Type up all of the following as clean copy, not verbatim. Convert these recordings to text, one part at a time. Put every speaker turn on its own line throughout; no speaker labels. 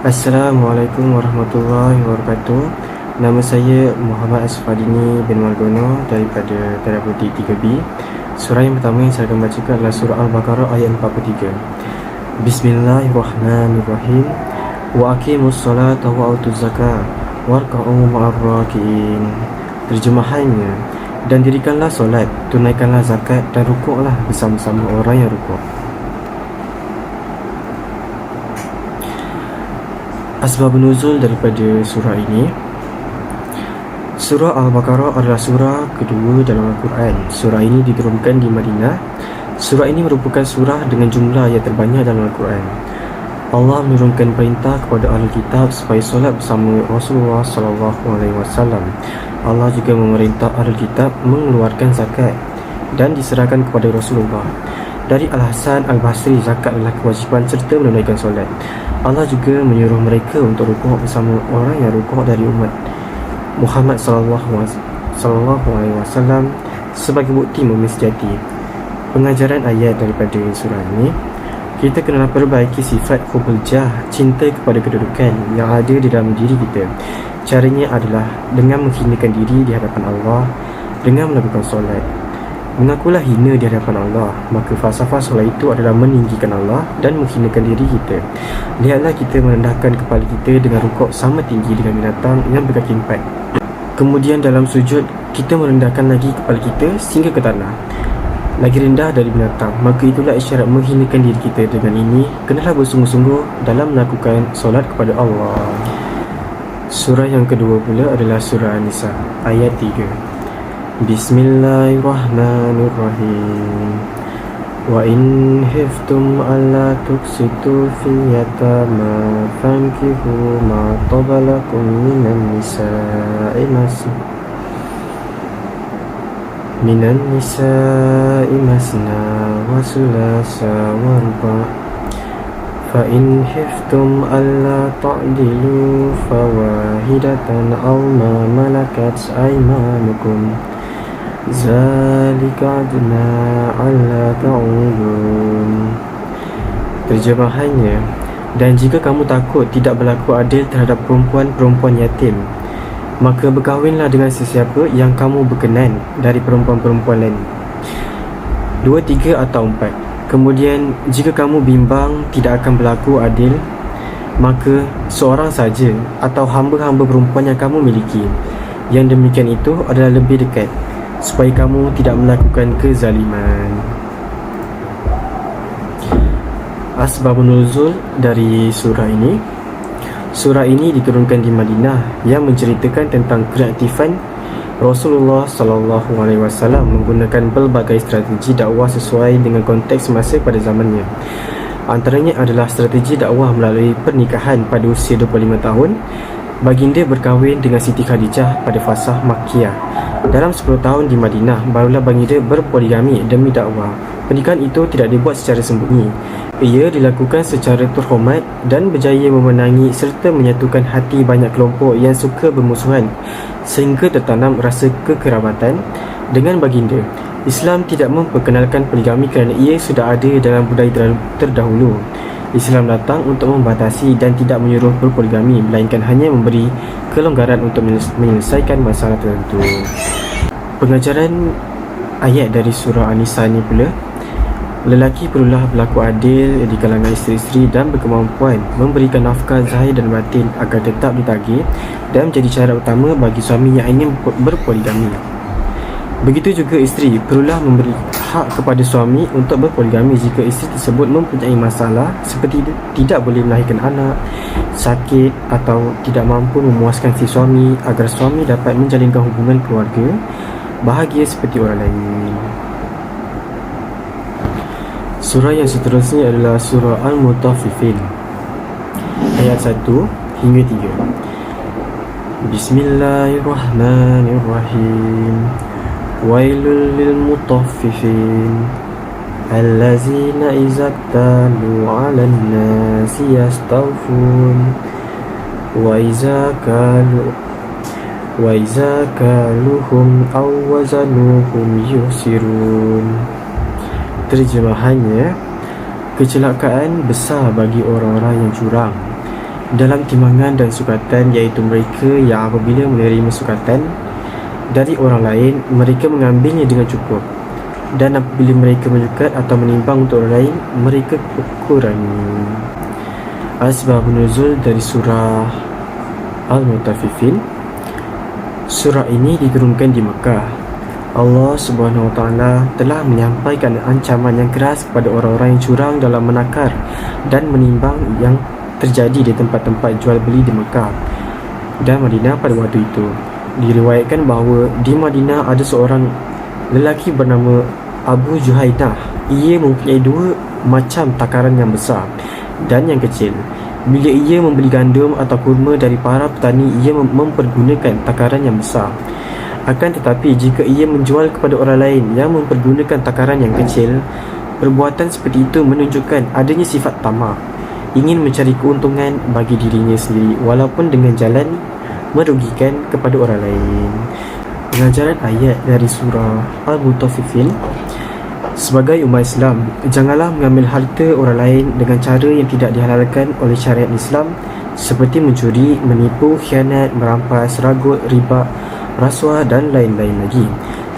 Assalamualaikum warahmatullahi wabarakatuh. Nama saya Muhammad Asfadini bin Margono daripada Teraputi 3B. Surah yang pertama yang saya akan bacakan adalah surah Al-Baqarah ayat 43. Bismillahirrahmanirrahim. Wa aqimus salata wa autuz zakah warka'u ma'ar raki'in. Terjemahannya, dan dirikanlah solat, tunaikanlah zakat dan rukuklah bersama-sama orang yang rukuk. Asbab nuzul daripada surah ini. Surah Al-Baqarah adalah surah kedua dalam Al-Quran. Surah ini diturunkan di Madinah. Surah ini merupakan surah dengan jumlah yang terbanyak dalam Al-Quran. Allah menurunkan perintah kepada ahli kitab supaya solat bersama Rasulullah SAW. Allah juga memerintah ahli kitab mengeluarkan zakat dan diserahkan kepada Rasulullah. Dari Al-Hasan Al-Basri, zakat adalah kewajipan serta menunaikan solat. Allah juga menyuruh mereka untuk rukuk bersama orang yang rukuk dari umat Muhammad sallallahu alaihi wasallam sebagai bukti mukmin sejati. Pengajaran ayat daripada surah ini, kita kena perbaiki sifat hubul jah, cinta kepada kedudukan yang ada di dalam diri kita. Caranya adalah dengan menghinakan diri di hadapan Allah dengan melakukan solat. Mengakulah hina di hadapan Allah, maka falsafah solat itu adalah meninggikan Allah dan menghinakan diri kita. Lihatlah kita merendahkan kepala kita dengan rukuk sama tinggi dengan binatang yang berkaki empat. Kemudian dalam sujud, kita merendahkan lagi kepala kita sehingga ke tanah, lagi rendah dari binatang. Maka itulah isyarat menghinakan diri kita. Dengan ini, kenalah bersungguh-sungguh dalam melakukan solat kepada Allah. Surah yang kedua pula adalah surah An-Nisa ayat 3. Bismillahirrahmanirrahim. Wa in khiftum alla tuqsitu fil yatama fankihu ma tabalakum minan nisa'i masna wa sulasa wa ruba'. Fa in khiftum alla ta'dilu fawahidatan aw ma malakat aymanukum zalika adna alla ta'udun. Terjemahannya, dan jika kamu takut tidak berlaku adil terhadap perempuan-perempuan yatim, maka berkahwinlah dengan sesiapa yang kamu berkenan dari perempuan-perempuan lain, 2, 3 atau 4. Kemudian jika kamu bimbang tidak akan berlaku adil, maka seorang saja atau hamba-hamba perempuan yang kamu miliki. Yang demikian itu adalah lebih dekat, supaya kamu tidak melakukan kezaliman. Asbabun nuzul dari surah ini. Surah ini diturunkan di Madinah yang menceritakan tentang kreatifan Rasulullah SAW menggunakan pelbagai strategi dakwah sesuai dengan konteks masa pada zamannya. Antaranya adalah strategi dakwah melalui pernikahan pada usia 25 tahun. Baginda berkahwin dengan Siti Khadijah pada fasah Makkiyah. Dalam 10 tahun di Madinah, barulah baginda berpoligami demi dakwah. Pernikahan itu tidak dibuat secara sembunyi. Ia dilakukan secara terhormat dan berjaya memenangi serta menyatukan hati banyak kelompok yang suka bermusuhan, sehingga tertanam rasa kekerabatan dengan baginda. Islam tidak memperkenalkan poligami kerana ia sudah ada dalam budaya terdahulu. Islam datang untuk membatasi dan tidak menyuruh berpoligami, melainkan hanya memberi kelonggaran untuk menyelesaikan masalah tertentu. Pengajaran ayat dari surah An-Nisa ini pula, lelaki perlulah berlaku adil di kalangan isteri-isteri dan berkemampuan memberikan nafkah zahir dan batin agar tetap ditagih dan menjadi syarat utama bagi suami yang ingin berpoligami. Begitu juga isteri perlulah memberi hak kepada suami untuk berpoligami jika isteri tersebut mempunyai masalah seperti tidak boleh melahirkan anak, sakit atau tidak mampu memuaskan si suami, agar suami dapat menjalinkan hubungan keluarga bahagia seperti orang lain. Surah yang seterusnya adalah surah Al-Mutaffifin ayat 1 hingga 3. Bismillahirrahmanirrahim. Wailul lil mutaffifin allazina idza iktalu 'alan nasi yastawfun wa idza kaluhum aw wazanuhum yusirun. Terjemahannya, kecelakaan besar bagi orang-orang yang curang dalam timbangan dan sukatan, iaitu mereka yang apabila menerima sukatan dari orang lain, mereka mengambilnya dengan cukup, dan apabila mereka menyukat atau menimbang untuk orang lain, mereka kurangi. Asbab nuzul dari surah Al-Mutaffifin. Surah ini diturunkan di Mekah. Allah Subhanahu Wa Taala telah menyampaikan ancaman yang keras kepada orang-orang yang curang dalam menakar dan menimbang yang terjadi di tempat-tempat jual beli di Mekah dan Madinah pada waktu itu. Diriwayatkan bahawa di Madinah ada seorang lelaki bernama Abu Juhainah. Ia mempunyai dua macam takaran yang besar dan yang kecil. Bila ia membeli gandum atau kurma dari para petani, ia mempergunakan takaran yang besar. Akan tetapi jika ia menjual kepada orang lain yang mempergunakan takaran yang kecil, perbuatan seperti itu menunjukkan adanya sifat tamak, ingin mencari keuntungan bagi dirinya sendiri walaupun dengan jalan merugikan kepada orang lain. Pengajaran ayat dari surah Al-Mutaffifin. Sebagai umat Islam, janganlah mengambil harta orang lain dengan cara yang tidak dihalalkan oleh syariat Islam, seperti mencuri, menipu, khianat, merampas, ragut, riba, rasuah dan lain-lain lagi.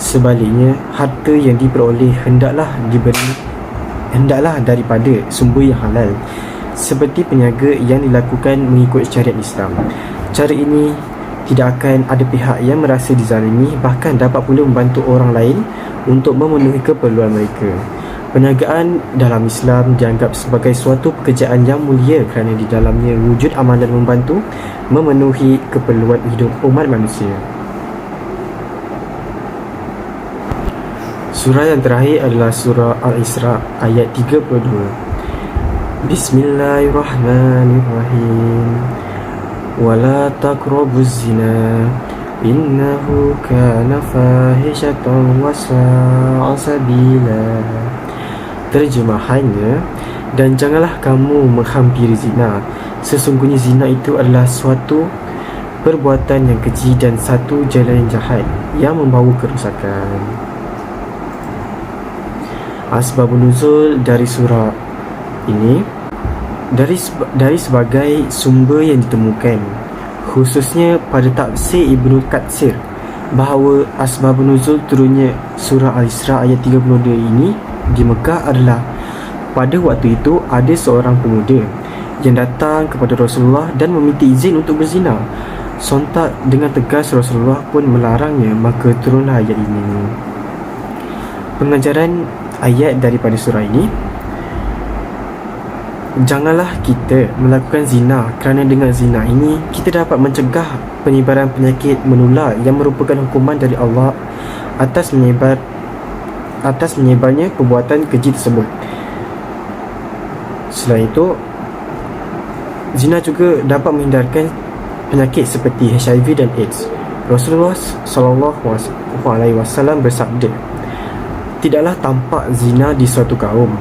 Sebaliknya, harta yang diperoleh hendaklah daripada sumber yang halal, seperti peniaga yang dilakukan mengikut syariat Islam. Cara ini tidak akan ada pihak yang merasa dizalimi, bahkan dapat pula membantu orang lain untuk memenuhi keperluan mereka. Perniagaan dalam Islam dianggap sebagai suatu pekerjaan yang mulia kerana di dalamnya wujud amalan membantu memenuhi keperluan hidup umat manusia. Surah yang terakhir adalah surah Al-Isra ayat 32. Bismillahirrahmanirrahim. Wala taqrabuz zina innahu kana fahishatan wa sa'a sabila. Terjemahannya, dan janganlah kamu menghampiri zina. Sesungguhnya zina itu adalah suatu perbuatan yang keji dan satu jalan yang jahat yang membawa kerosakan. Asbabun nuzul dari surah ini dari sebagai sumber yang ditemukan, khususnya pada tafsir Ibnu Katsir, bahawa asbabun nuzul turunnya surah Al-Isra ayat 32 ini di Mekah adalah pada waktu itu ada seorang pemuda yang datang kepada Rasulullah dan meminta izin untuk berzina. Sontak dengan tegas Rasulullah pun melarangnya, maka turunlah ayat ini. Pengajaran ayat daripada surah ini: janganlah kita melakukan zina, kerana dengan zina ini kita dapat mencegah penyebaran penyakit menular yang merupakan hukuman dari Allah atas menyebarnya perbuatan keji tersebut. Selain itu, zina juga dapat menghindarkan penyakit seperti HIV dan AIDS. Rasulullah SAW bersabda, tidaklah tampak zina di suatu kaum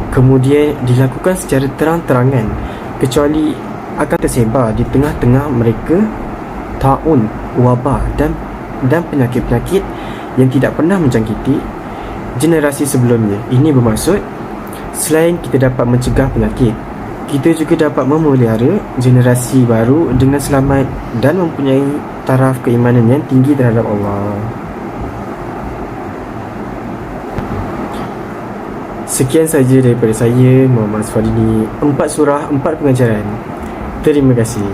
kemudian dilakukan secara terang-terangan, kecuali akan tersebar di tengah-tengah mereka taun, wabah dan penyakit-penyakit yang tidak pernah menjangkiti generasi sebelumnya. Ini bermaksud, selain kita dapat mencegah penyakit, kita juga dapat memelihara generasi baru dengan selamat dan mempunyai taraf keimanan yang tinggi terhadap Allah. Sekian saja daripada saya, Muhammad Asfadini. 4 surah, 4 pengajaran. Terima kasih.